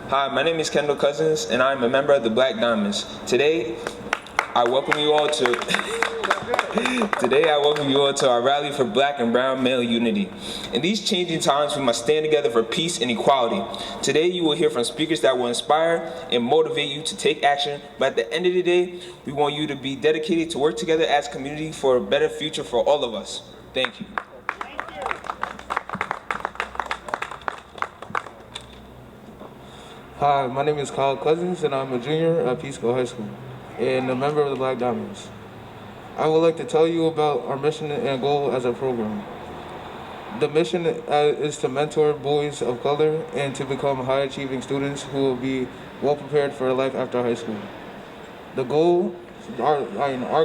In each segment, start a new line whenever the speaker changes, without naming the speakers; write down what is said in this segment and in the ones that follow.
Hi, my name is Kendall Cousins, and I'm a member of the Black Diamonds. Today, I welcome you all to our rally for Black and Brown male unity. In these changing times, we must stand together for peace and equality. Today, you will hear from speakers that will inspire and motivate you to take action, but at the end of the day, we want you to be dedicated to work together as a community for a better future for all of us. Thank you.
Hi, my name is Kyle Cousins, and I'm a junior at Peekskill High School and a member of the Black Diamonds. I would like to tell you about our mission and goal as a program. The mission is to mentor boys of color and to become high-achieving students who will be well prepared for life after high school. Our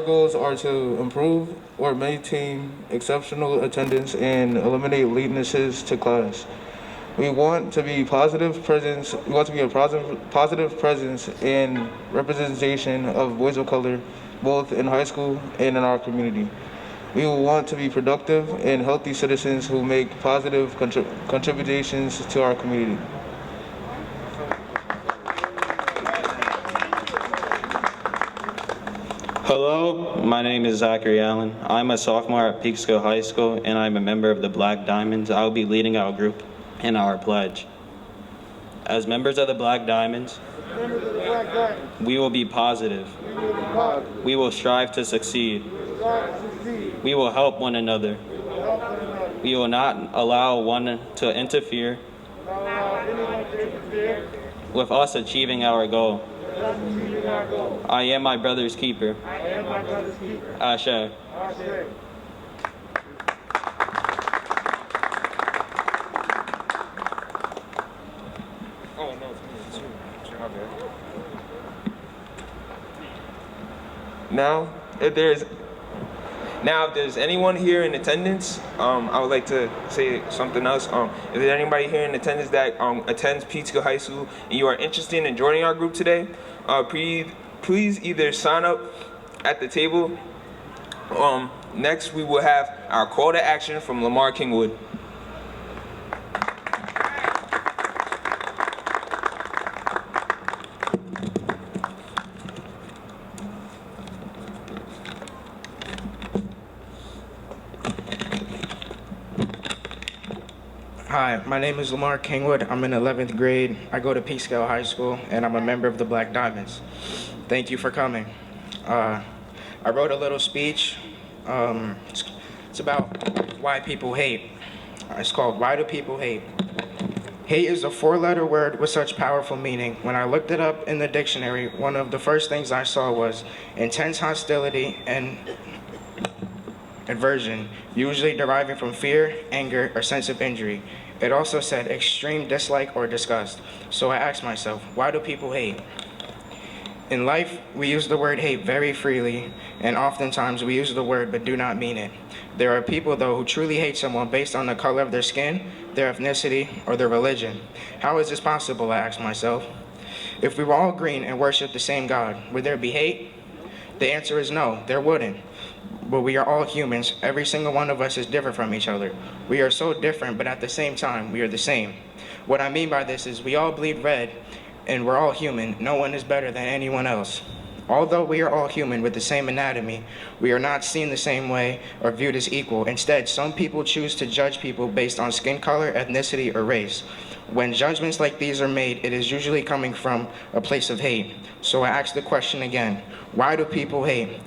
goals are to improve or maintain exceptional attendance and eliminate latenesses to class. We want to be a positive presence and representation of boys of color, both in high school and in our community. We will want to be productive and healthy citizens who make positive contributions to our community.
Hello, my name is Zachary Allen. I'm a sophomore at Peekskill High School, and I'm a member of the Black Diamonds. I'll be leading our group in our pledge. As members of the Black Diamonds, we will be positive. We will strive to succeed. We will help one another. We will not allow one to interfere with us achieving our goal. I am my brother's keeper. Ashe.
Now, if there's anyone here in attendance, I would like to say something else. If there's anybody here in attendance that attends Peekskill High School and you are interested in joining our group today, please either sign up at the table. Next, we will have our call to action from Lamar Kingwood.
Hi, my name is Lamar Kingwood. I'm in 11th grade. I go to Peekskill High School, and I'm a member of the Black Diamonds. Thank you for coming. I wrote a little speech. It's about why people hate. It's called Why Do People Hate? Hate is a 4-letter word with such powerful meaning. When I looked it up in the dictionary, one of the first things I saw was intense hostility and aversion, usually deriving from fear, anger, or sense of injury. It also said extreme dislike or disgust. So I asked myself, why do people hate? In life, we use the word hate very freely, and oftentimes we use the word but do not mean it. There are people, though, who truly hate someone based on the color of their skin, their ethnicity, or their religion. How is this possible, I asked myself? If we were all green and worshiped the same God, would there be hate? The answer is no, there wouldn't. But we are all humans. Every single one of us is different from each other. We are so different, but at the same time, we are the same. What I mean by this is we all bleed red, and we're all human. No one is better than anyone else. Although we are all human with the same anatomy, we are not seen the same way or viewed as equal. Instead, some people choose to judge people based on skin color, ethnicity, or race. When judgments like these are made, it is usually coming from a place of hate. So I ask the question again, why do people hate?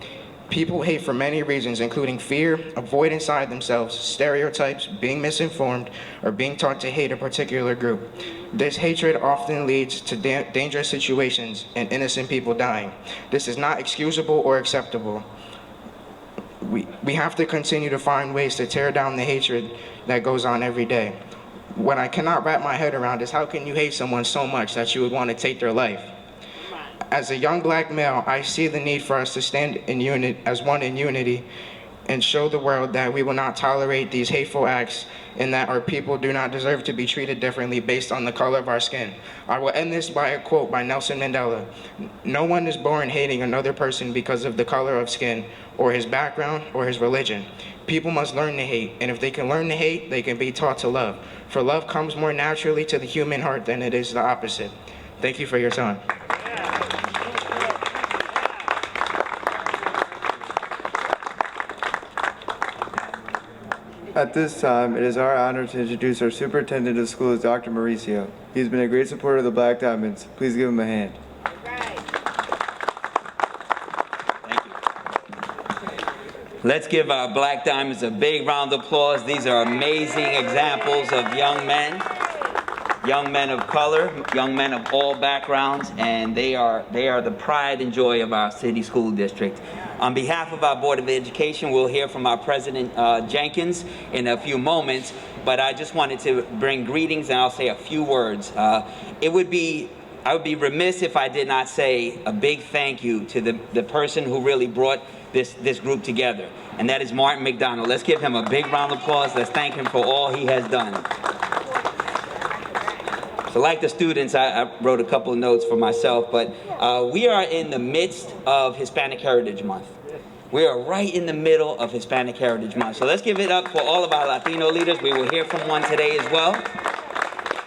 People hate for many reasons, including fear, avoid inside themselves, stereotypes, being misinformed, or being taught to hate a particular group. This hatred often leads to dangerous situations and innocent people dying. This is not excusable or acceptable. We have to continue to find ways to tear down the hatred that goes on every day. What I cannot wrap my head around is how can you hate someone so much that you would want to take their life? As a young black male, I see the need for us to stand in as one in unity and show the world that we will not tolerate these hateful acts and that our people do not deserve to be treated differently based on the color of our skin. I will end this by a quote by Nelson Mandela. No one is born hating another person because of the color of skin or his background or his religion. People must learn to hate, and if they can learn to hate, they can be taught to love. For love comes more naturally to the human heart than it is the opposite. Thank you for your time.
At this time, it is our honor to introduce our superintendent of schools, Dr. Mauricio. He's been a great supporter of the Black Diamonds. Please give him a hand.
Thank you. Let's give our Black Diamonds a big round of applause. These are amazing examples of young men of color, young men of all backgrounds, and they are the pride and joy of our city school district. On behalf of our Board of Education, we'll hear from our President Jenkins in a few moments, but I just wanted to bring greetings and I'll say a few words. I would be remiss if I did not say a big thank you to the person who really brought this group together, and that is Malik Mcdonald. Let's give him a big round of applause. Let's thank him for all he has done. So like the students, I wrote a couple of notes for myself, but we are in the midst of Hispanic Heritage Month. We are right in the middle of Hispanic Heritage Month. So let's give it up for all of our Latino leaders. We will hear from one today as well.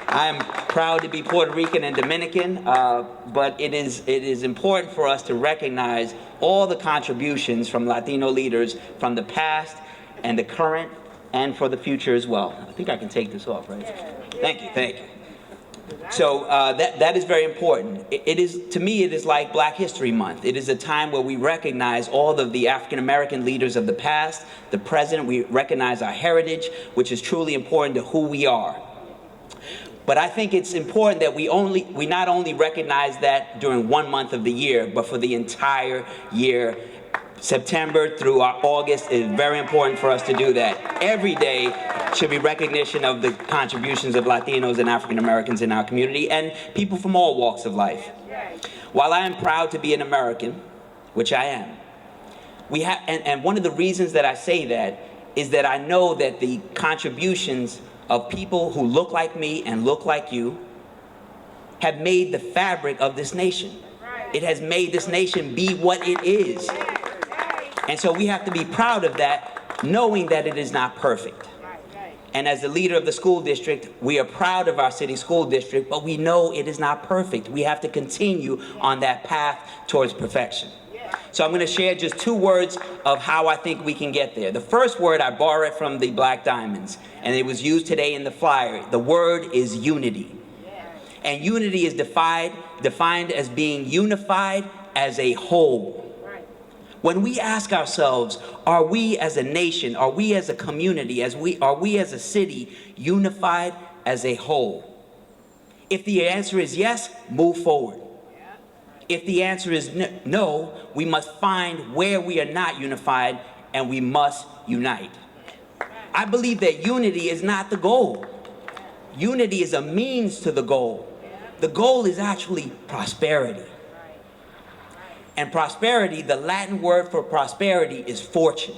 I am proud to be Puerto Rican and Dominican, but it is important for us to recognize all the contributions from Latino leaders from the past and the current and for the future as well. I think I can take this off, right? Thank you, thank you. So that is very important. To me, it is like Black History Month. It is a time where we recognize all of the African American leaders of the past, the present. We recognize our heritage, which is truly important to who we are. But I think it's important that we not only recognize that during 1 month of the year, but for the entire year. September through August is very important for us to do that. Every day should be recognition of the contributions of Latinos and African Americans in our community and people from all walks of life. While I am proud to be an American, which I am, and one of the reasons that I say that is that I know that the contributions of people who look like me and look like you have made the fabric of this nation. It has made this nation be what it is. And so we have to be proud of that, knowing that it is not perfect. And as the leader of the school district, we are proud of our city school district, but we know it is not perfect. We have to continue on that path towards perfection. So I'm going to share just 2 words of how I think we can get there. The first word I borrowed from the Black Diamonds, and it was used today in the flyer. The word is unity. And unity is defined as being unified as a whole. When we ask ourselves, are we as a nation, are we as a community, are we as a city unified as a whole? If the answer is yes, move forward. If the answer is no, we must find where we are not unified and we must unite. I believe that unity is not the goal. Unity is a means to the goal. The goal is actually prosperity. And prosperity, the Latin word for prosperity is fortune.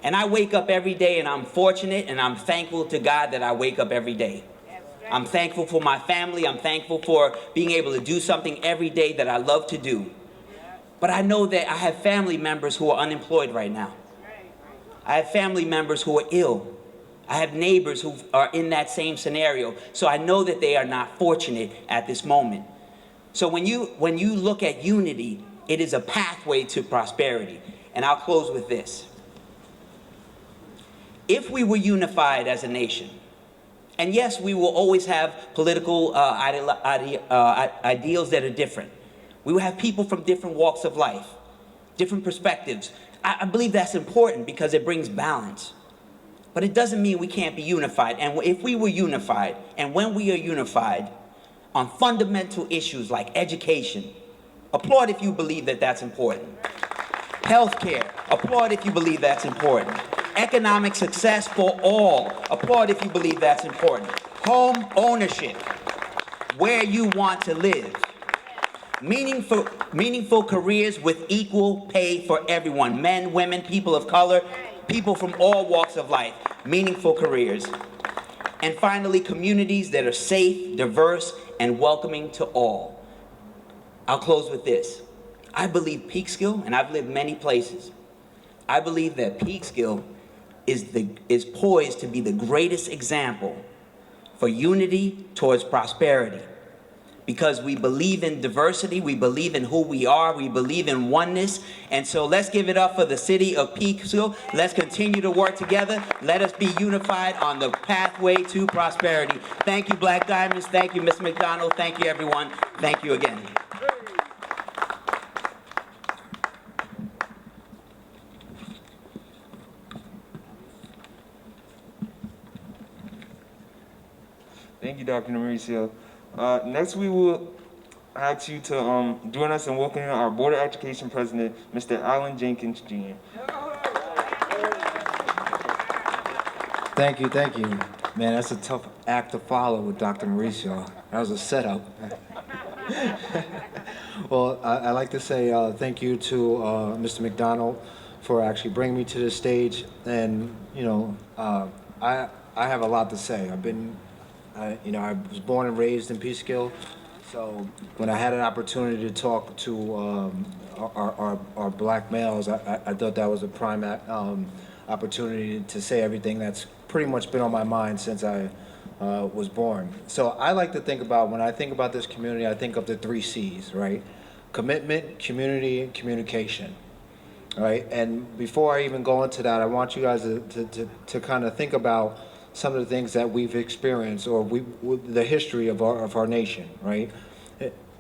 And I wake up every day and I'm fortunate and I'm thankful to God that I wake up every day. I'm thankful for my family. I'm thankful for being able to do something every day that I love to do. But I know that I have family members who are unemployed right now. I have family members who are ill. I have neighbors who are in that same scenario. So I know that they are not fortunate at this moment. So when you look at unity, it is a pathway to prosperity. And I'll close with this. If we were unified as a nation, and yes, we will always have political ideals that are different. We will have people from different walks of life, different perspectives. I believe that's important because it brings balance. But it doesn't mean we can't be unified. And if we were unified, and when we are unified, on fundamental issues like education, applaud if you believe that that's important. Healthcare, applaud if you believe that's important. Economic success for all, applaud if you believe that's important. Home ownership, where you want to live. Meaningful careers with equal pay for everyone. Men, women, people of color, people from all walks of life. Meaningful careers. And finally, communities that are safe, diverse, and welcoming to all. I'll close with this. I believe Peekskill, and I've lived many places, I believe that Peekskill is poised to be the greatest example for unity towards prosperity. because we believe in diversity, we believe in who we are, we believe in oneness. And so let's give it up for the city of Peekskill. Let's continue to work together. Let us be unified on the pathway to prosperity. Thank you, Black Diamonds. Thank you, Ms. McDonald. Thank you, everyone. Thank you again.
Thank you, Dr. Mauricio. Next, we will ask you to join us in welcoming our Board of Education President, Mr. Alan Jenkins, Jr.
Thank you. Man, that's a tough act to follow with Dr. Mauricio. That was a setup. Well, I'd like to say thank you to Mr. McDonald for actually bringing me to the stage. And, you know, I have a lot to say. I was born and raised in Peekskill, so when I had an opportunity to talk to our black males, I thought that was a prime opportunity to say everything that's pretty much been on my mind since I was born. So I like to think about, when I think about this community, I think of the 3 C's, right? Commitment, community, and communication, right? And before I even go into that, I want you guys to kind of think about some of the things that we've experienced, or the history of our nation, right?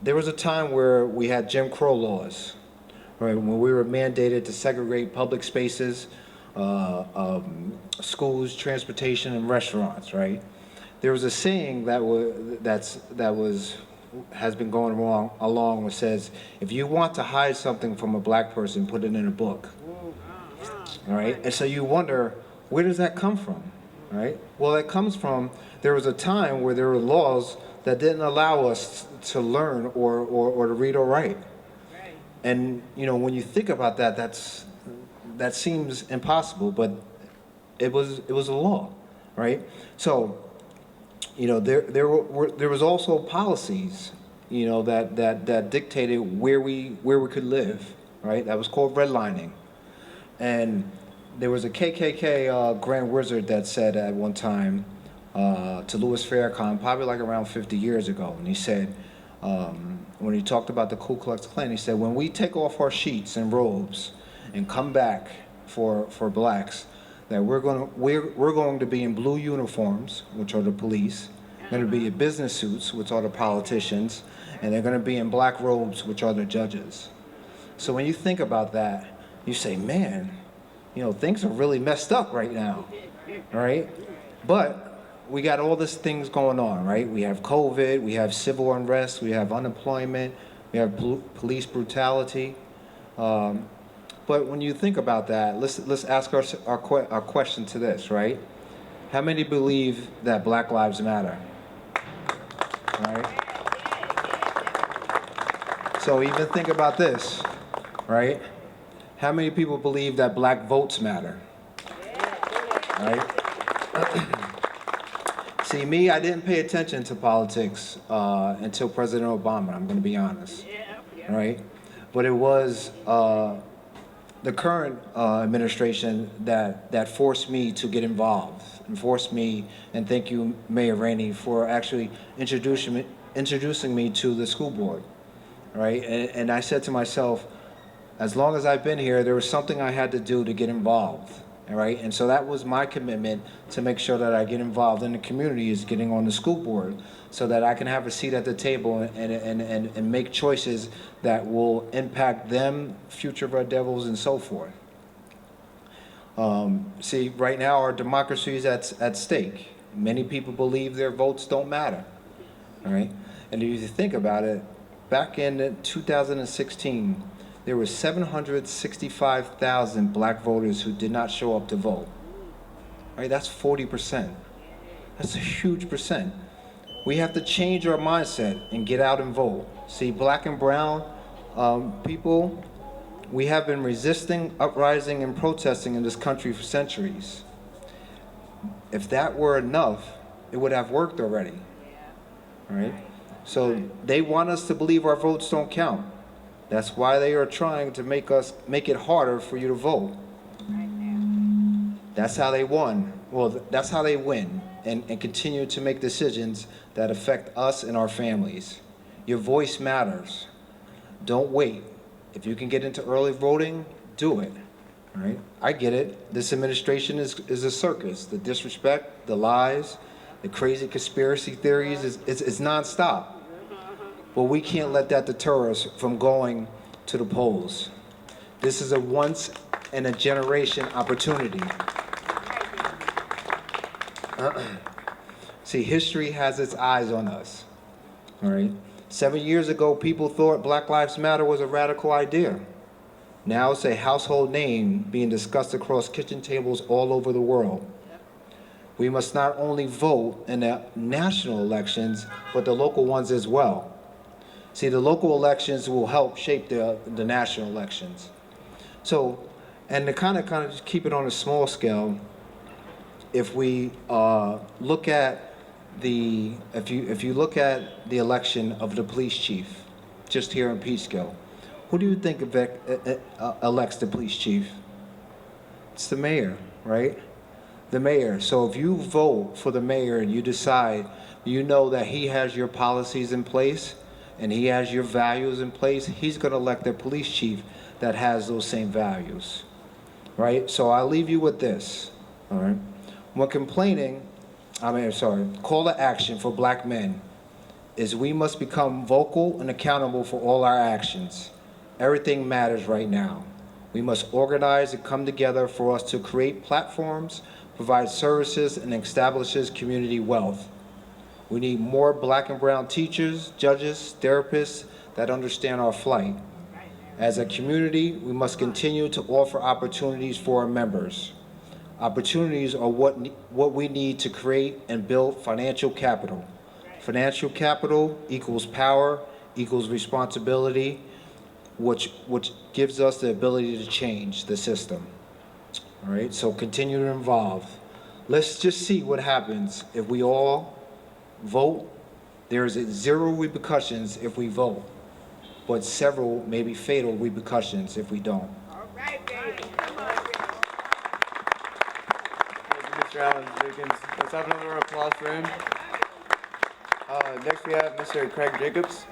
There was a time where we had Jim Crow laws, right? When we were mandated to segregate public spaces, schools, transportation, and restaurants, right? There was a saying has been going along, which says, if you want to hide something from a black person, put it in a book, all right? And so you wonder, where does that come from? Right? Well, it comes from, there was a time where there were laws that didn't allow us to learn or to read or write. And, you know, when you think about that, that seems impossible, but it was a law, right? So, you know, there was also policies, you know, that dictated where we could live, right? That was called redlining. And there was a KKK Grand Wizard that said at one time to Louis Farrakhan, probably like around 50 years ago, and he said, when he talked about the Ku Klux Klan, he said, when we take off our sheets and robes and come back for blacks, that we're going to be in blue uniforms, which are the police, going to be in business suits, which are the politicians, and they're going to be in black robes, which are the judges. So when you think about that, you say, man, you know, things are really messed up right now, right? But we got all these things going on, right? We have COVID, we have civil unrest, we have unemployment, we have police brutality. But when you think about that, let's ask our question to this, right? How many believe that Black Lives Matter, right? So even think about this, right? How many people believe that black votes matter? Right? See, me, I didn't pay attention to politics until President Obama, I'm going to be honest. Right? But it was the current administration that forced me to get involved, and forced me, and thank you, Mayor Rainey, for actually introducing me to the school board. Right? And I said to myself, as long as I've been here, there was something I had to do to get involved, all right? And so that was my commitment, to make sure that I get involved in the community, is getting on the school board, so that I can have a seat at the table and make choices that will impact them, future Red Devils, and so forth. See, right now our democracy is at stake. Many people believe their votes don't matter, all right? And if you think about it, back in 2016, there were 765,000 black voters who did not show up to vote. Right? That's 40%. That's a huge percent. We have to change our mindset and get out and vote. See, black and brown people, we have been resisting, uprising, and protesting in this country for centuries. If that were enough, it would have worked already. All right? So they want us to believe our votes don't count. That's why they are trying to make it harder for you to vote. That's how they won. Well, that's how they win and continue to make decisions that affect us and our families. Your voice matters. Don't wait. If you can get into early voting, do it. All right? I get it. This administration is a circus. The disrespect, the lies, the crazy conspiracy theories is nonstop. But we can't let that deter us from going to the polls. This is a once in a generation opportunity. See, history has its eyes on us. All right? 7 years ago, people thought Black Lives Matter was a radical idea. Now it's a household name being discussed across kitchen tables all over the world. We must not only vote in the national elections, but the local ones as well. See, the local elections will help shape the national elections. So, and to kind of just keep it on a small scale, if we look at if you look at the election of the police chief, just here in Peekskill, who do you think elects the police chief? It's the mayor, right? The mayor. So if you vote for the mayor and you decide, you know that he has your policies in place and he has your values in place, he's going to elect a police chief that has those same values, right? So I'll leave you with this, all right? When call to action for Black men is we must become vocal and accountable for all our actions. Everything matters right now. We must organize and come together for us to create platforms, provide services, and establishes community wealth. We need more Black and brown teachers, judges, therapists that understand our plight. As a community, we must continue to offer opportunities for our members. Opportunities are what we need to create and build financial capital. Financial capital equals power, equals responsibility, which gives us the ability to change the system. All right, so continue to involve. Let's just see what happens if we all vote. There's zero repercussions if we vote, but several, maybe fatal repercussions if we don't.
All right, baby. Come on,
Thank you, Mr. Allen Jenkins. Let's have another applause for him. Next we have Mr. Craig Jacobs.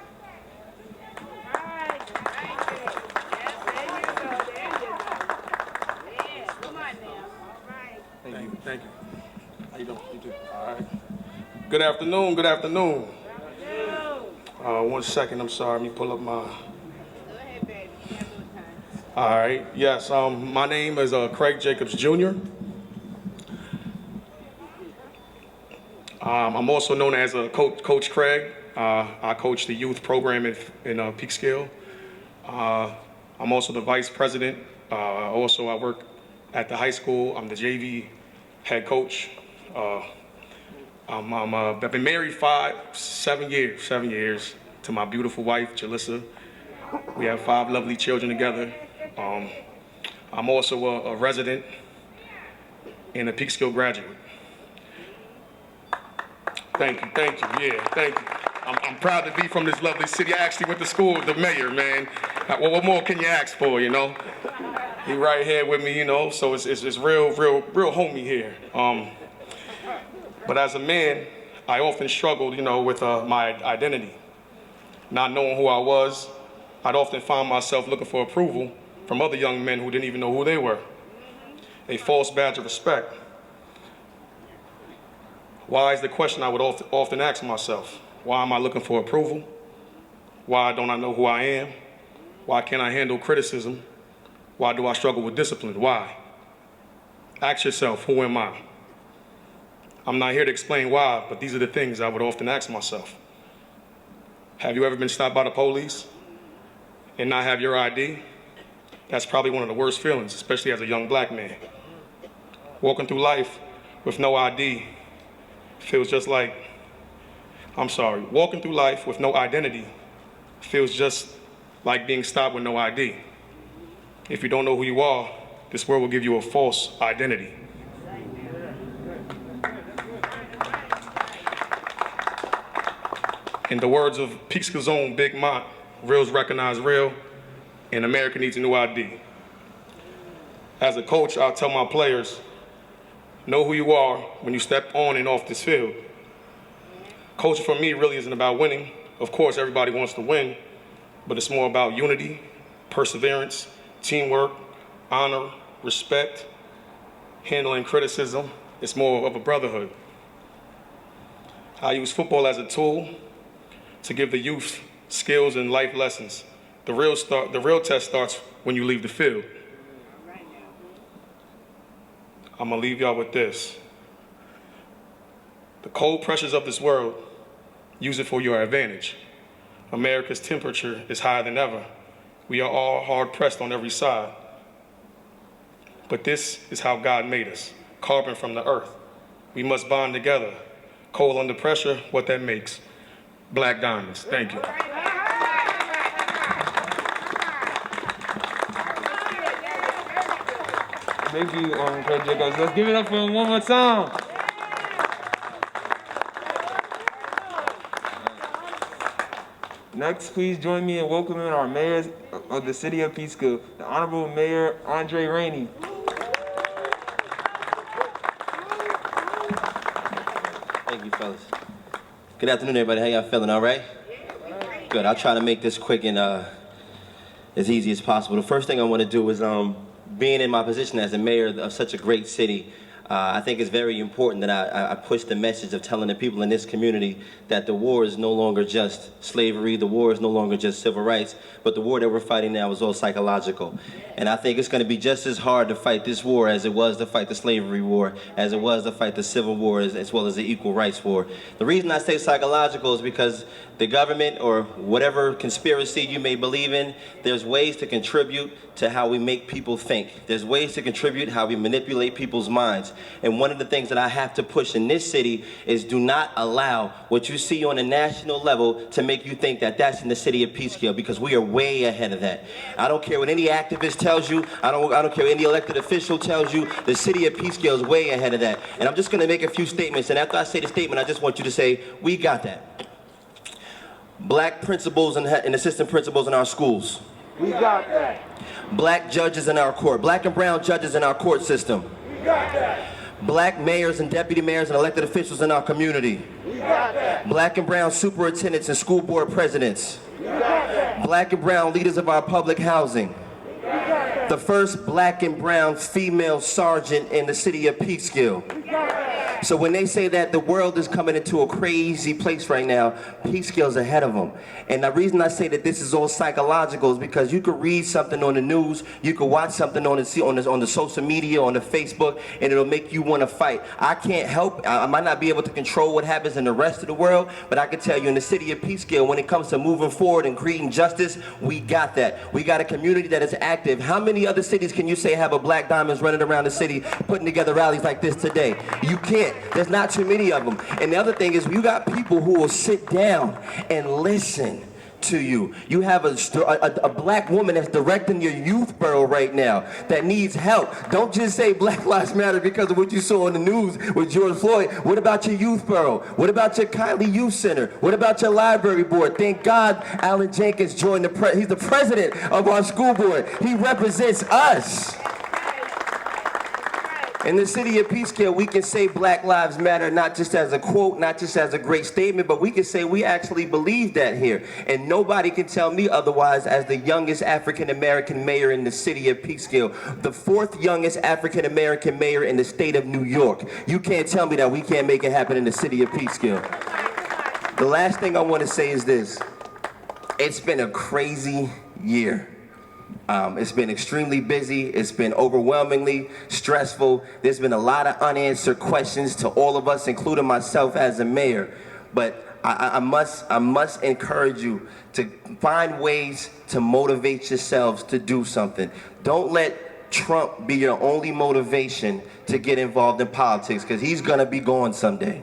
Thank you. How you doing? You too. All right. Good afternoon. Good afternoon. One second. I'm sorry. Let me pull up my.
Go ahead, baby. You have no time.
All right. Yes. My name is Craig Jacobs Jr. I'm also known as Coach Craig. I coach the youth program in Peekskill. I'm also the vice president. Also, I work at the high school. I'm the JV head coach. I've been married 7 years to my beautiful wife, Jalissa. We have 5 lovely children together. I'm also a resident and a Peekskill graduate. Thank you, yeah, thank you. I'm proud to be from this lovely city. I actually went to school with the mayor, man. What more can you ask for, you know? He right here with me, you know, so it's real homey here. But as a man, I often struggled, you know, with my identity. Not knowing who I was, I'd often find myself looking for approval from other young men who didn't even know who they were. A false badge of respect. Why is the question I would often ask myself. Why am I looking for approval? Why don't I know who I am? Why can't I handle criticism? Why do I struggle with discipline? Why? Ask yourself, who am I? I'm not here to explain why, but these are the things I would often ask myself. Have you ever been stopped by the police and not have your ID? That's probably one of the worst feelings, especially as a young Black man. Walking through life with no ID feels just like, walking through life with no identity feels just like being stopped with no ID. If you don't know who you are, this world will give you a false identity. In the words of Peekskill's own Big Mont, reals recognize real, and America needs a new ID. As a coach, I'll tell my players, know who you are when you step on and off this field. Coaching for me really isn't about winning, Of course, everybody wants to win, but it's more about unity, perseverance, teamwork, honor, respect, handling criticism. It's more of a brotherhood. I use football as a tool to give the youth skills and life lessons. The real test starts when you leave the field. I'm gonna leave y'all with this. The cold pressures of this world, use it for your advantage. America's temperature is higher than ever. We are all hard pressed on every side. But this is how God made us, carbon from the earth. We must bond together. Coal under pressure, what that makes. Black diamonds. Thank you.
Thank you, Coach Jacobs. Let's give it up for him one more time. Next, please join me in welcoming our mayor of the city of Peekskill, the Honorable Mayor Andre Rainey.
Thank you, fellas. Good afternoon, everybody. How y'all feeling? All right? Good. I'll try to make this quick and as easy as possible. The first thing I want to do is, being in my position as a mayor of such a great city, I think it's very important that I push the message of telling the people in this community that the war is no longer just slavery, the war is no longer just civil rights, but the war that we're fighting now is all psychological. And I think it's going to be just as hard to fight this war as it was to fight the slavery war, as it was to fight the civil war, as well as the equal rights war. The reason I say psychological is because the government, or whatever conspiracy you may believe in, there's ways to contribute to how we make people think. There's ways to contribute how we manipulate people's minds. And one of the things that I have to push in this city is do not allow what you see on a national level to make you think that that's in the city of Peekskill, because we are way ahead of that. I don't care what any activist tells you, I don't care what any elected official tells you, the city of Peekskill is way ahead of that. And I'm just gonna make a few statements, and after I say the statement, I just want you to say, we got that. Black principals and assistant principals in our schools.
We got that.
Black judges in our court. Black and brown judges in our court system.
We got that.
Black mayors and deputy mayors and elected officials in our community.
We got that.
Black and brown superintendents and school board presidents.
We got that.
Black and brown leaders of our public housing.
We got that.
The first black and brown female sergeant in the city of Peekskill.
We got that.
So when they say that the world is coming into a crazy place right now, Peekskill's ahead of them. And the reason I say that this is all psychological is because you could read something on the news, you could watch something on the social media, on the Facebook, and it'll make you want to fight. I can't help, I might not be able to control what happens in the rest of the world, but I can tell you in the city of Peekskill, when it comes to moving forward and creating justice, we got that. We got a community that is active. How many other cities can you say have a Black Diamonds running around the city putting together rallies like this today? You can't. There's not too many of them. And the other thing is, you got people who will sit down and listen to you. You have a black woman that's directing your youth bureau right now that needs help. Don't just say Black Lives Matter because of what you saw on the news with George Floyd. What about your youth bureau? What about your Kindly Youth Center? What about your library board? Thank God Alan Jenkins joined he's the president of our school board. He represents us. In the city of Peekskill, we can say Black Lives Matter not just as a quote, not just as a great statement, but we can say we actually believe that here. And nobody can tell me otherwise as the youngest African-American mayor in the city of Peekskill, the fourth youngest African-American mayor in the state of New York. You can't tell me that we can't make it happen in the city of Peekskill. The last thing I want to say is this. It's been a crazy year. It's been extremely busy. It's been overwhelmingly stressful. There's been a lot of unanswered questions to all of us, including myself as a mayor. But I must encourage you to find ways to motivate yourselves to do something. Don't let Trump be your only motivation to get involved in politics, because he's gonna be gone someday.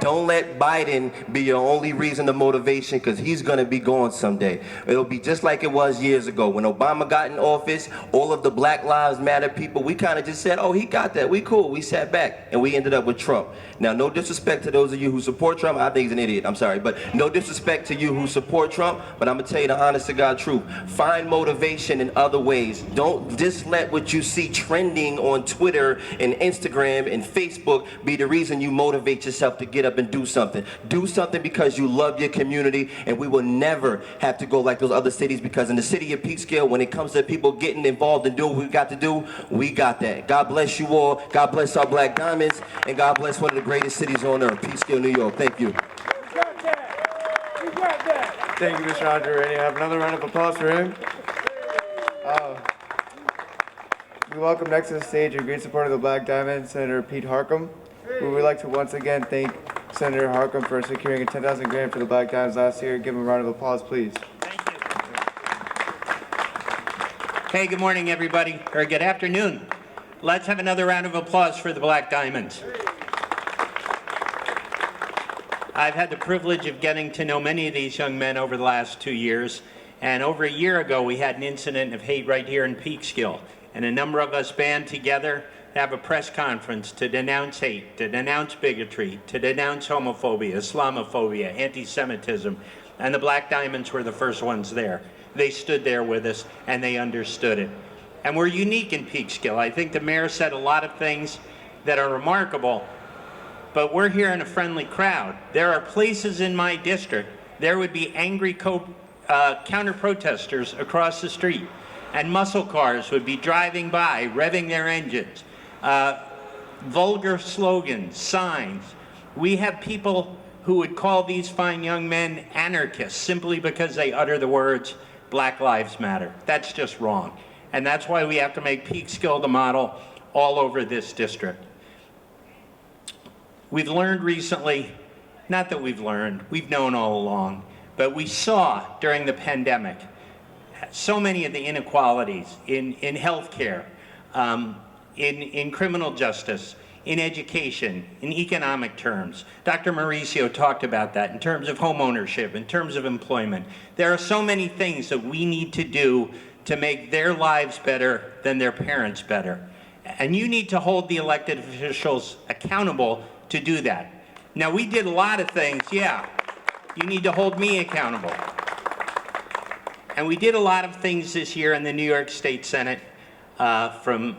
Don't let Biden be your only reason to motivation, because he's going to be gone someday. It'll be just like it was years ago. When Obama got in office, all of the Black Lives Matter people, we kind of just said, oh, he got that. We cool. We sat back, and we ended up with Trump. Now, no disrespect to those of you who support Trump. I think he's an idiot. I'm sorry. But no disrespect to you who support Trump. But I'm going to tell you the honest to God truth. Find motivation in other ways. Don't just let what you see trending on Twitter and Instagram and Facebook be the reason you motivate yourself to get get up and do something. Do something because you love your community, and we will never have to go like those other cities, because in the city of Peekskill, when it comes to people getting involved and doing what we got to do, we got that. God bless you all. God bless our Black Diamonds, and God bless one of the greatest cities on earth, Peekskill, New York. Thank you.
Thank you, Mr. Andre Rainey. I have another round of applause for him. We welcome next to the stage a great supporter of the Black Diamond, Senator Pete Harcum. We would like to once again thank Senator Harcum for securing a $10,000 grant for the Black Diamonds last year. Give him a round of applause, please.
Hey, good morning, everybody, or good afternoon. Let's have another round of applause for the Black Diamonds. I've had the privilege of getting to know many of these young men over the last 2 years, and over a year ago we had an incident of hate right here in Peekskill, and a number of us band together to have a press conference to denounce hate, to denounce bigotry, to denounce homophobia, Islamophobia, anti-Semitism, and the Black Diamonds were the first ones there. They stood there with us, and they understood it. And we're unique in Peekskill. I think the mayor said a lot of things that are remarkable, but we're here in a friendly crowd. There are places in my district, there would be angry counter-protesters across the street, and muscle cars would be driving by, revving their engines, vulgar slogans, signs. We have people who would call these fine young men anarchists simply because they utter the words, Black Lives Matter. That's just wrong. And that's why we have to make Peekskill the model all over this district. We've learned recently, not that we've learned, we've known all along, but we saw during the pandemic so many of the inequalities in healthcare, in criminal justice, in education, in economic terms. Dr. Mauricio talked about that in terms of home ownership, in terms of employment. There are so many things that we need to do to make their lives better than their parents better. And you need to hold the elected officials accountable to do that. Now, we did a lot of things, yeah. You need to hold me accountable. And we did a lot of things this year in the New York State Senate, from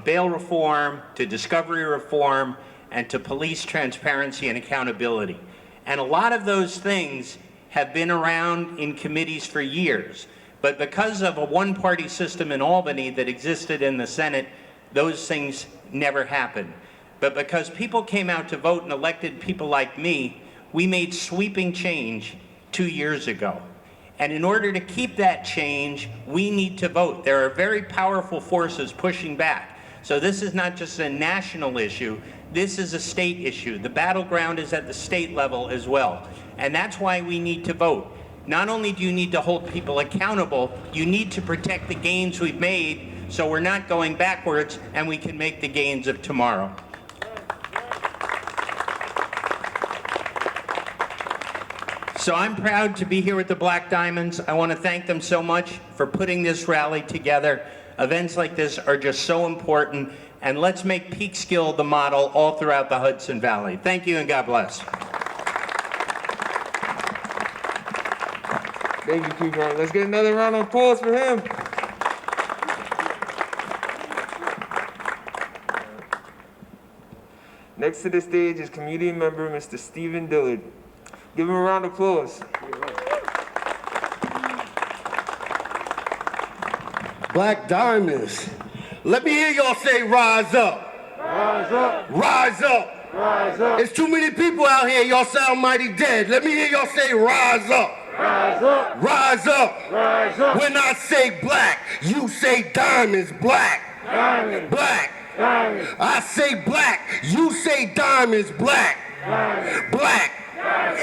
bail reform to discovery reform and to police transparency and accountability. And a lot of those things have been around in committees for years. But because of a one-party system in Albany that existed in the Senate, those things never happened. But because people came out to vote and elected people like me, we made sweeping change 2 years ago. And in order to keep that change, we need to vote. There are very powerful forces pushing back. So this is not just a national issue, this is a state issue. The battleground is at the state level as well. And that's why we need to vote. Not only do you need to hold people accountable, you need to protect the gains we've made so we're not going backwards and we can make the gains of tomorrow. So I'm proud to be here with the Black Diamonds. I want to thank them so much for putting this rally together. Events like this are just so important, and let's make Peekskill the model all throughout the Hudson Valley. Thank you and God bless.
Thank you, Pete. Let's get another round of applause for him.
Next to the stage is community member Mr. Stephen Dillard. Give him a round of applause.
Black Diamonds. Let me hear y'all say rise up.
Rise up.
Rise up.
Rise up.
There's too many people out here, y'all sound mighty dead. Let me hear y'all say rise up.
Rise up.
Rise up.
Rise up.
When I say black, you say diamonds. Black.
Diamonds.
Black.
Diamonds.
I say black, you say diamonds. Black.
Diamonds.
Black.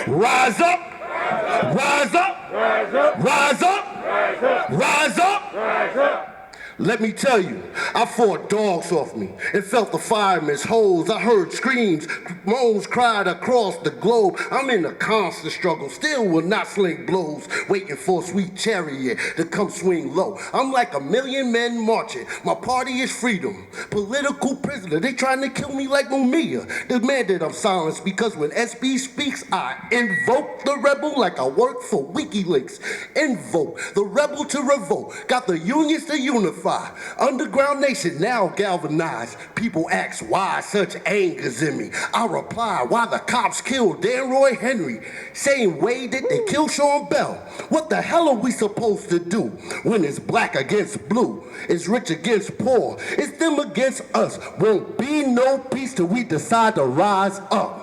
Rise up. Rise up.
Rise up.
Rise up.
Rise up.
Rise up.
Rise up.
Let me tell you, I fought dogs off me and felt the fireman's hose. I heard screams, moans cried across the globe. I'm in a constant struggle, still will not sling blows, waiting for a sweet chariot to come swing low. I'm like a million men marching. My party is freedom. Political prisoner, they trying to kill me like Mumia. Demanded I'm silenced because when SB speaks, I invoke the rebel like I work for WikiLeaks. Invoke the rebel to revolt. Got the unions to unify. unify. Underground nation now galvanized. People ask why such anger's in me. I reply, why the cops killed Dan Roy Henry? Same way that they killed Sean Bell. What the hell are we supposed to do when it's black against blue? It's rich against poor. It's them against us. Won't be no peace till we decide to rise up.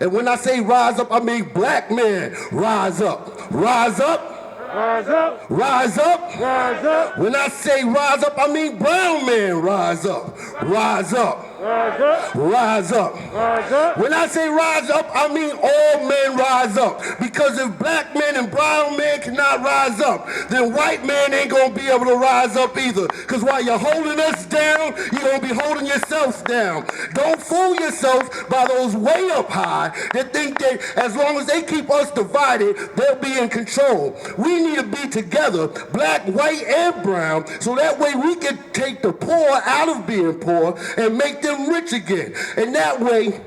And when I say rise up, I mean black men, rise up. Rise up.
Rise up.
Rise up.
Rise up.
When I say rise up, I mean brown men, rise up. Rise up.
Rise up.
Rise up.
Rise up.
When I say rise up, I mean all men rise up. Because if black men and brown men cannot rise up, then white men ain't gonna be able to rise up either. Because while you're holding us down, you're gonna be holding yourselves down. Don't fool yourself by those way up high that think that as long as they keep us divided, they'll be in control. We need to be together, black, white, and brown, so that way we can take the poor out of being poor and make them rich again. And that way,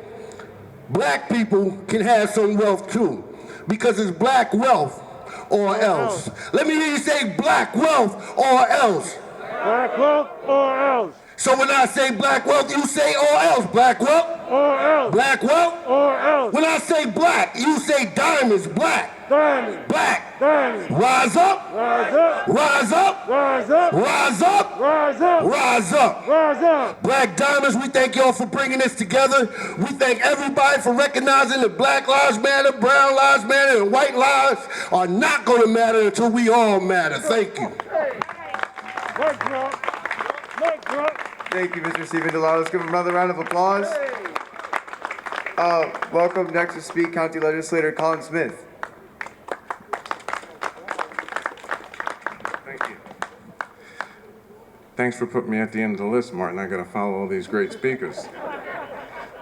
black people can have some wealth too, because it's black wealth or else. Let me hear you say black wealth or else.
Black wealth or else.
So when I say black wealth, you say or else. Black wealth
Or else.
black wealth
Or else.
When I say black, you say diamonds. Black
Diamond.
black
Diamond.
rise up.
Rise up.
Rise up.
Rise up.
Rise up.
Rise up.
Rise up.
Rise up.
Black Diamonds, we thank y'all for bringing this together. We thank everybody for recognizing that Black Lives Matter, Brown Lives Matter, and white lives are not going to matter until we all matter. Thank you.
Mic drop. Mic drop.
Thank you, Mr. Stephen Dillard. Let's give him another round of applause. Welcome next to speak County Legislator Colin Smith.
Thank you. Thanks for putting me at the end of the list, Martin. I got to follow all these great speakers.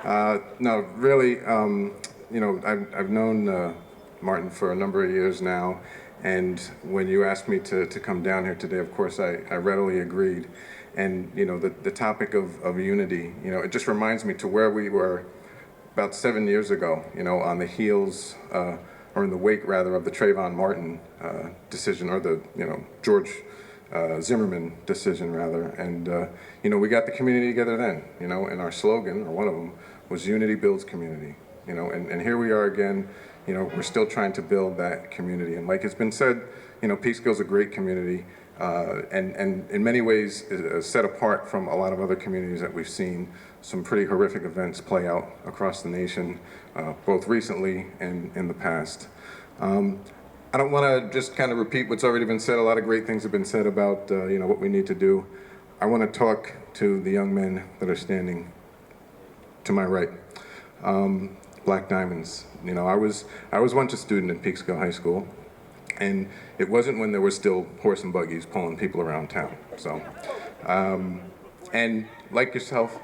No, really, you know, I've known Martin for a number of years now, and when you asked me to come down here today, of course, I readily agreed. And, you know, the topic of unity, you know, it just reminds me to where we were about 7 years ago, you know, on the heels, or in the wake, rather, of the Trayvon Martin decision, or the, you know, George Zimmerman decision, rather. And, you know, we got the community together then, you know, and our slogan, or one of them, was Unity Builds Community, you know, and here we are again, you know, we're still trying to build that community. And like it's been said, you know, Peekskill's a great community, and in many ways is set apart from a lot of other communities that we've seen some pretty horrific events play out across the nation, both recently and in the past. I don't want to just kind of repeat what's already been said. A lot of great things have been said about you know, what we need to do. I want to talk to the young men that are standing to my right. Black Diamonds. You know, I was once a student at Peekskill High School, and it wasn't when there were still horse and buggies pulling people around town. So, and like yourself,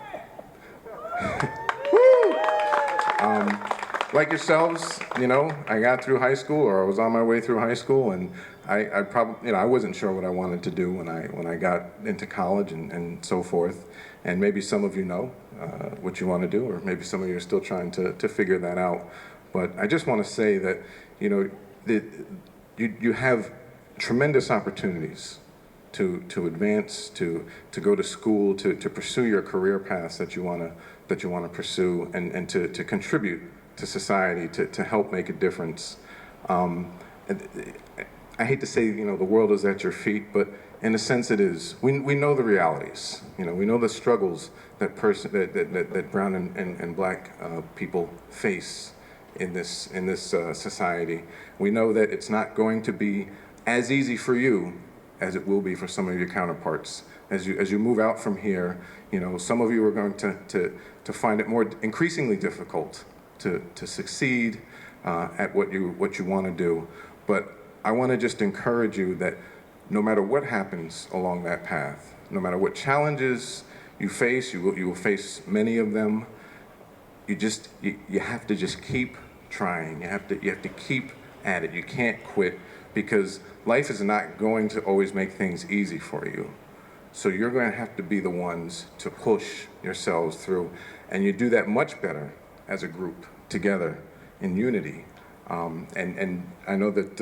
like yourselves, you know, I got through high school, or I was on my way through high school, and I probably, you know, I wasn't sure what I wanted to do when I got into college and so forth. And maybe some of you know what you want to do, or maybe some of you are still trying to figure that out. But I just want to say that, you know, you have tremendous opportunities to advance, to go to school, to pursue your career paths that you want to pursue, and to contribute to society, to help make a difference. And I hate to say, you know, the world is at your feet, but in a sense it is. We know the realities. You know, we know the struggles that brown and black people face in this society. We know that it's not going to be as easy for you as it will be for some of your counterparts. As you move out from here, you know, some of you are going to find it more increasingly difficult to succeed at what you want to do. But I want to just encourage you that no matter what happens along that path, no matter what challenges you face, you will face many of them. You have to just keep trying. You have to keep at it. You can't quit, because life is not going to always make things easy for you. So you're going to have to be the ones to push yourselves through, and you do that much better as a group together in unity. And I know that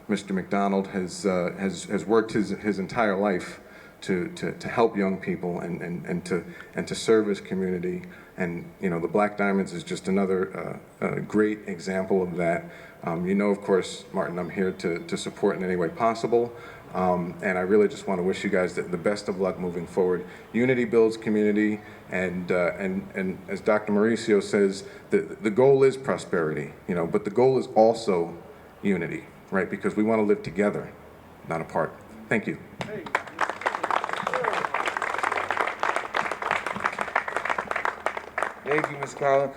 Mr. McDonald has worked his entire life to help young people and to serve his community. And the Black Diamonds is just another great example of that. Of course, Martin, I'm here to support in any way possible. And I really just want to wish you guys the best of luck moving forward. Unity builds community, and as Dr. Mauricio says, the goal is prosperity, but the goal is also unity, right? Because we want to live together, not apart. Thank you.
Thank you, Mr. Collins.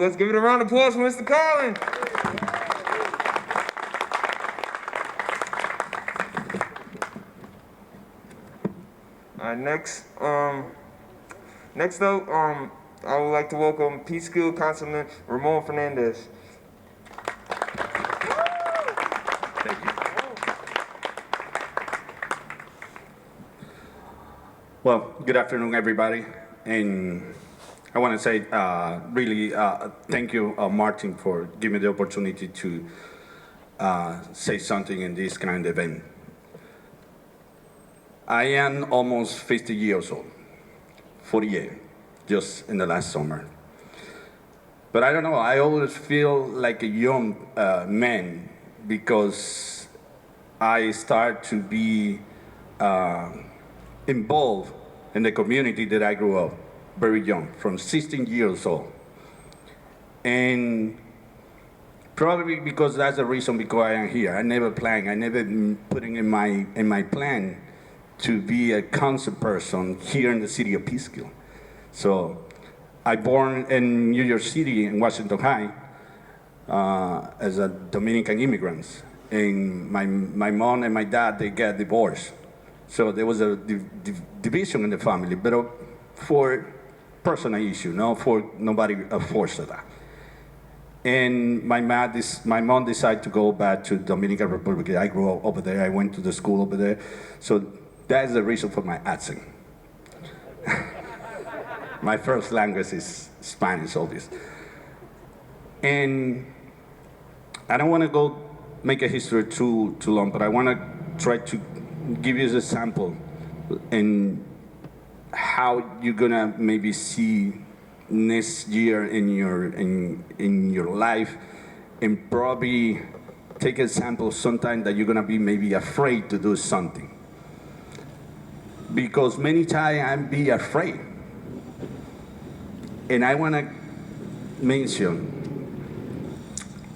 Let's give it a round of applause for Mr. Collins. All right, next up, I would like to welcome Peekskill Councilman Ramon Fernandez.
Thank you. Well, good afternoon, everybody. And I want to say really thank you, Martin, for giving me the opportunity to say something in this kind of event. I am almost 50 years old, 48, just in the last summer. But I don't know, I always feel like a young man because I start to be involved in the community that I grew up very young, from 16 years old. And probably because that's the reason because I am here. I never planned, I never put in my plan to be a council person here in the city of Peekskill. So I born in New York City in Washington High as a Dominican immigrants. And my mom and my dad, they got divorced. So there was a division in the family, but for personal issue, no, for nobody forced that. And my mom decided to go back to Dominican Republic. I grew up over there. I went to the school over there. So that's the reason for my accent. My first language is Spanish, obviously. And I don't want to go make a history too long, but I want to try to give you a sample and how you're gonna maybe see next year in your life, and probably take a sample sometime that you're gonna be maybe afraid to do something. Because many times I'm be afraid. And I wanna mention,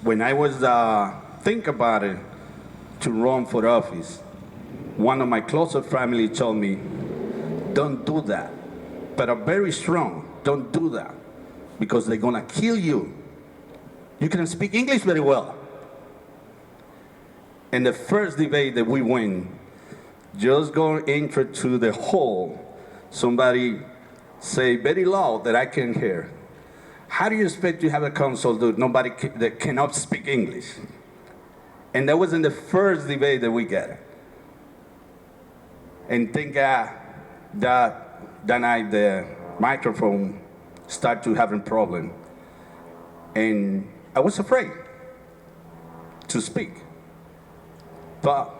when I was think about it to run for office, one of my closest family told me, don't do that. But I'm very strong, don't do that. Because they're gonna kill you. You can speak English very well. In the first debate that we win, just go enter to the hall, somebody say very loud that I can hear. How do you expect to have a council nobody that cannot speak English? And that was in the first debate that we got. And thank God that night the microphone started to having problem. And I was afraid to speak. But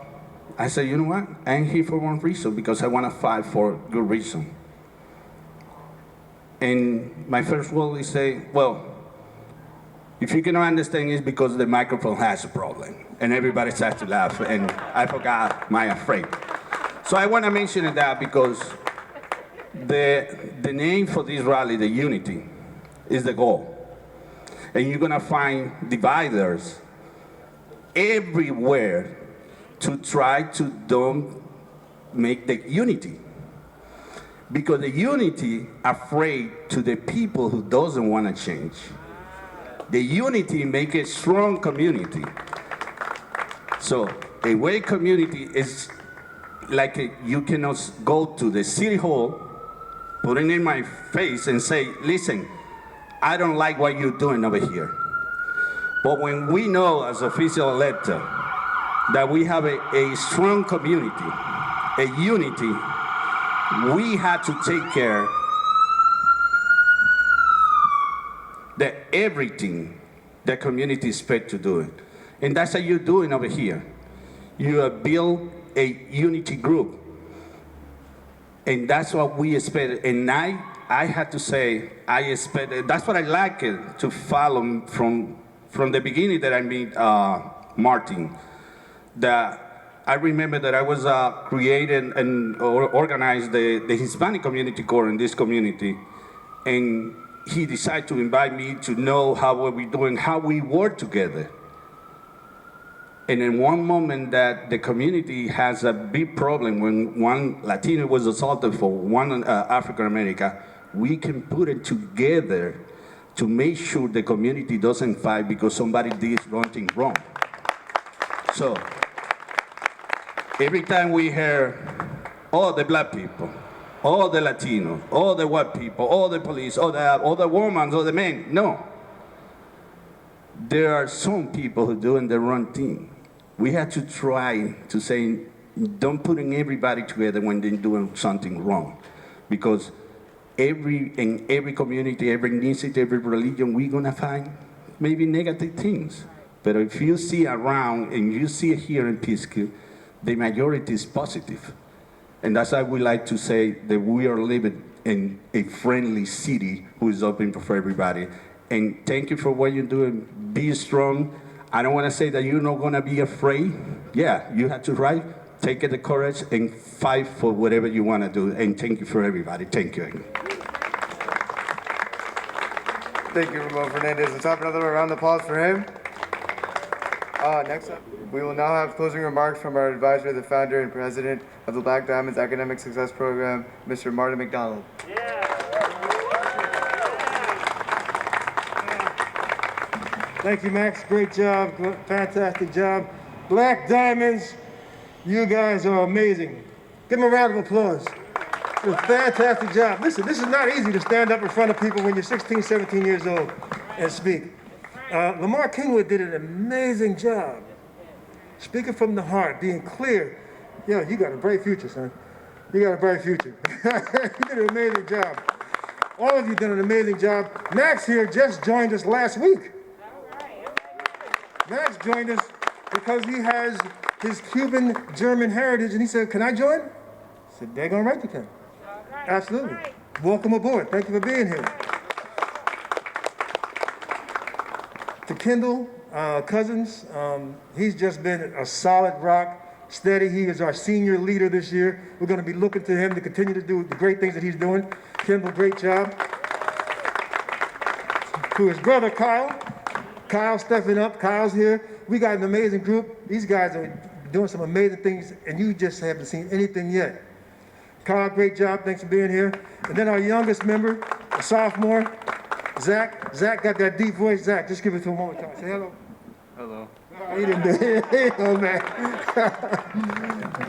I said, you know what? I'm here for one reason, because I want to fight for a good reason. And my first word is say, well, if you cannot understand, it's because the microphone has a problem. And everybody starts to laugh, and I forgot my afraid. So I want to mention that because the name for this rally, the unity, is the goal. And you're gonna find dividers everywhere to try to don't make the unity. Because the unity afraid to the people who doesn't want to change. The unity make a strong community. So a way community is like you cannot go to the city hall, put it in my face and say, listen, I don't like what you're doing over here. But when we know as official elected that we have a strong community, a unity, we have to take care that everything the community expect to do it. And that's what you're doing over here. You have built a unity group. And that's what we expected. And I had to say, I expected, that's what I like it, to follow from the beginning that I meet Martin. That I remember that I was created and organized the Hispanic Community Corps in this community. And he decided to invite me to know how were we doing, how we work together. And in one moment that the community has a big problem when one Latino was assaulted for one African American, we can put it together to make sure the community doesn't fight because somebody did something wrong. So every time we hear all the black people, all the Latinos, all the white people, all the police, all the women, all the men, no. There are some people who are doing the wrong thing. We have to try to say, don't putting everybody together when they're doing something wrong. Because in every community, every ethnicity, every religion, we're gonna find maybe negative things. But if you see around, and you see it here in Peekskill, the majority is positive. And that's why we like to say that we are living in a friendly city who is open for everybody. And thank you for what you're doing. Be strong. I don't want to say that you're not going to be afraid. Yeah, you have to take the courage and fight for whatever you want to do. And thank you for everybody. Thank you.
Thank you, Ramon Fernandez. Let's have another round of applause for him. Next up, we will now have closing remarks from our advisor, the founder and president of the Black Diamonds Academic Success Program, Mr. Malik Mcdonald.
Thank you, Max. Great job. Fantastic job. Black Diamonds, you guys are amazing. Give them a round of applause. It's a fantastic job. Listen, this is not easy to stand up in front of people when you're 16, 17 years old and speak. Lamar Kingwood did an amazing job. Speaking from the heart, being clear. Yo, you got a bright future, son. You got a bright future. You did an amazing job. All of you did an amazing job. Max here just joined us last week. Max joined us because he has his Cuban-German heritage, and he said, "Can I join?" I said, "They're gonna right you can." Absolutely. Welcome aboard. Thank you for being here. To Kendall Cousins, he's just been a solid rock, steady. He is our senior leader this year. We're going to be looking to him to continue to do the great things that he's doing. Kendall, great job. To his brother, Kyle stepping up. Kyle's here. We got an amazing group. These guys are doing some amazing things, and you just haven't seen anything yet. Kyle, great job. Thanks for being here. And then our youngest member, a sophomore, Zach. Zach got that deep voice. Zach, just give it to him one more time. Say hello.
Hello.
Oh, he didn't do it. Oh, man.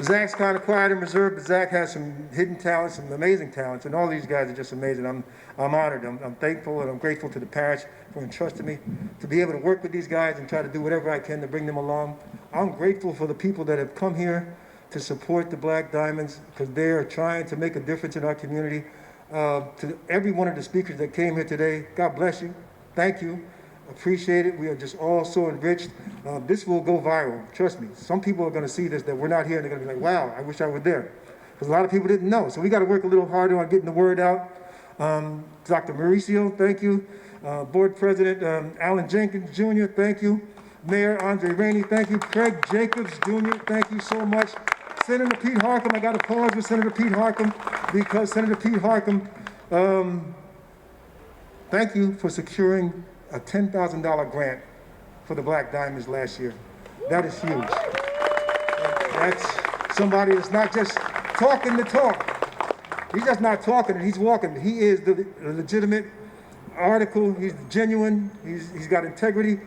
Zach's kind of quiet and reserved, but Zach has some hidden talents, some amazing talents, and all these guys are just amazing. I'm honored. I'm thankful, and I'm grateful to the parents for entrusting me to be able to work with these guys and try to do whatever I can to bring them along. I'm grateful for the people that have come here to support the Black Diamonds because they are trying to make a difference in our community. To every one of the speakers that came here today, God bless you. Thank you. Appreciate it. We are just all so enriched. This will go viral. Trust me. Some people are going to see this that we're not here and they're going to be like, wow, I wish I were there. Because a lot of people didn't know. So we got to work a little harder on getting the word out. Dr. Mauricio, thank you. Board President Alan Jenkins Jr., thank you. Mayor Andre Rainey, thank you. Craig Jacobs Jr., thank you so much. Senator Pete Harcum, I got to pause with Senator Pete Harcum because Senator Pete Harcum, thank you for securing a $10,000 grant for the Black Diamonds last year. That is huge. That's somebody that's not just talking the talk. He's just not talking, he's walking. He is the legitimate article. He's genuine. He's got integrity.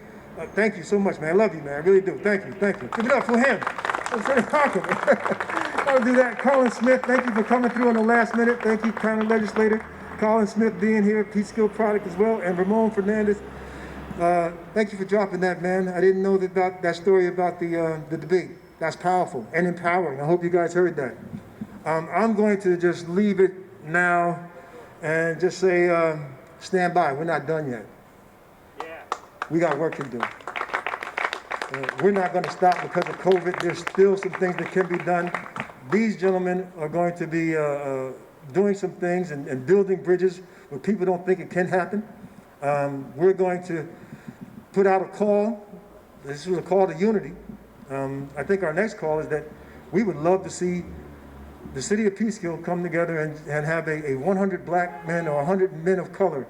Thank you so much, man. I love you, man. I really do. Thank you. Thank you. Give it up for him. Senator Harcum. I'll do that. Colin Smith, thank you for coming through on the last minute. Thank you, County Legislator Colin Smith being here, Peekskill product as well, and Ramon Fernandez. Thank you for dropping that, man. I didn't know that story about the debate. That's powerful and empowering. I hope you guys heard that. I'm going to just leave it now and just say, stand by. We're not done yet. We got work to do. We're not going to stop because of COVID. There's still some things that can be done. these gentlemen are going to be doing some things and building bridges where people don't think it can happen. We're going to put out a call. This is a call to unity. I think our next call is that we would love to see the city of Peekskill come together and have a 100 black men or 100 men of color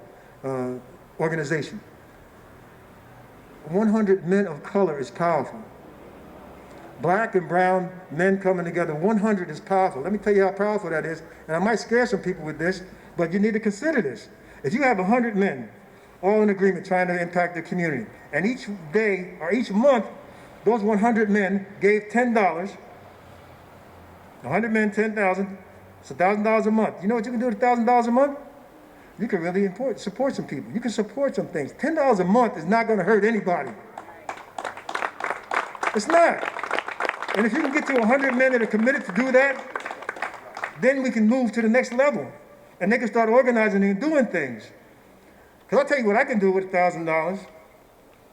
organization. 100 men of color is powerful. Black and brown men coming together, 100 is powerful. Let me tell you how powerful that is. And I might scare some people with this, but you need to consider this. If you have 100 men all in agreement trying to impact their community, and each day or each month, those 100 men gave $10, 100 men, 10,000, it's $1,000 a month. You know what you can do with $1,000 a month? You can really support some people. You can support some things. $10 a month is not going to hurt anybody. It's not. And if you can get to 100 men that are committed to do that, then we can move to the next level. And they can start organizing and doing things. Because I'll tell you what I can do with $1,000.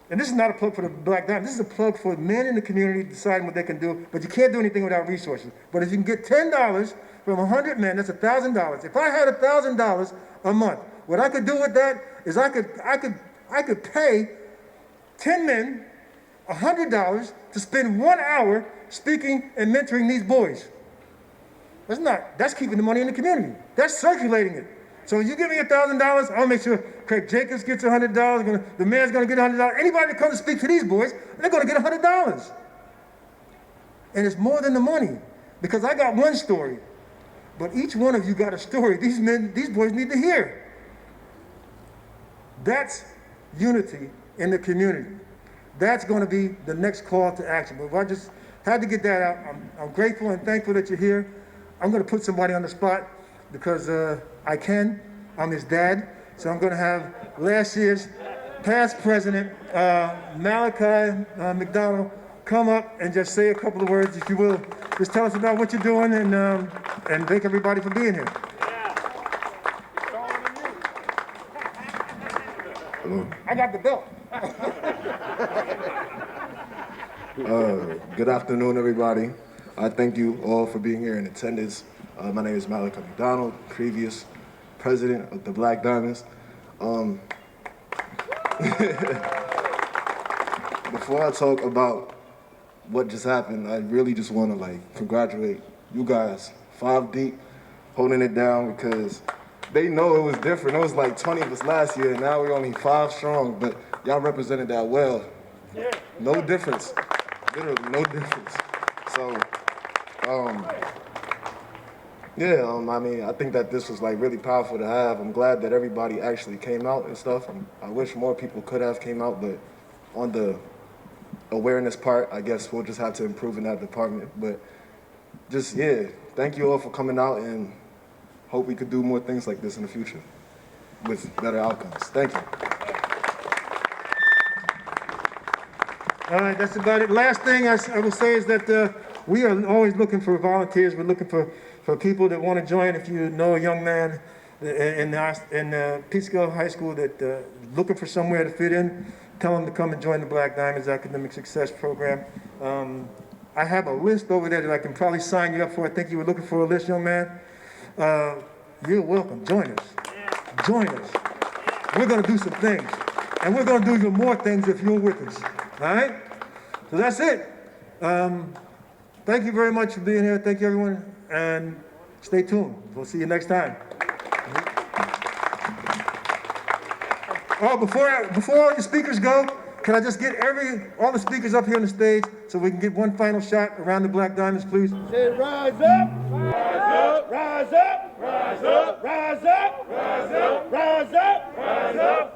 And this is not a plug for the Black Diamond. This is a plug for men in the community deciding what they can do. But you can't do anything without resources. But if you can get $10 from 100 men, that's $1,000. If I had $1,000 a month, what I could do with that is I could pay 10 men $100 to spend 1 hour speaking and mentoring these boys. That's keeping the money in the community. That's circulating it. So if you give me $1,000, I'll make sure Craig Jacobs gets $100, the mayor's gonna get $100. Anybody that comes to speak to these boys, they're gonna get $100. And it's more than the money, because I got one story, but each one of you got a story these boys need to hear. That's unity in the community. That's gonna be the next call to action. But I just had to get that out. I'm grateful and thankful that you're here. I'm gonna put somebody on the spot because I can. I'm his dad. So I'm gonna have last year's past president, Malik Mcdonald, come up and just say a couple of words, if you will. Just tell us about what you're doing and thank everybody for being here.
Hello.
I got the belt.
Good afternoon, everybody. I thank you all for being here in attendance. My name is Malik Mcdonald, previous president of the Black Diamonds. Before I talk about what just happened, I really just want to congratulate you guys, 5 deep, holding it down, because they know it was different. It was like 20 of us last year, and now we're only 5 strong, but y'all represented that well. No difference, literally no difference. So, I mean, I think that this was really powerful to have. I'm glad that everybody actually came out and stuff. I wish more people could have came out, but on the awareness part, I guess we'll just have to improve in that department. But just, thank you all for coming out, and hope we could do more things like this in the future with better outcomes. Thank you.
All right, that's about it. Last thing I will say is that we are always looking for volunteers. We're looking for people that want to join. If you know a young man in Peekskill High School that looking for somewhere to fit in, tell them to come and join the Black Diamonds Academic Success Program. I have a list over there that I can probably sign you up for. I think you were looking for a list, young man. You're welcome. Join us. Join us. We're going to do some things. And we're going to do even more things if you're with us. All right? So that's it. Thank you very much for being here. Thank you, everyone. And stay tuned. We'll see you next time. Oh, before all the speakers go, can I just get all the speakers up here on the stage so we can get one final shot around the Black Diamonds, please?
Say rise up, rise up, rise up, rise up, rise up, rise up, rise up, rise up.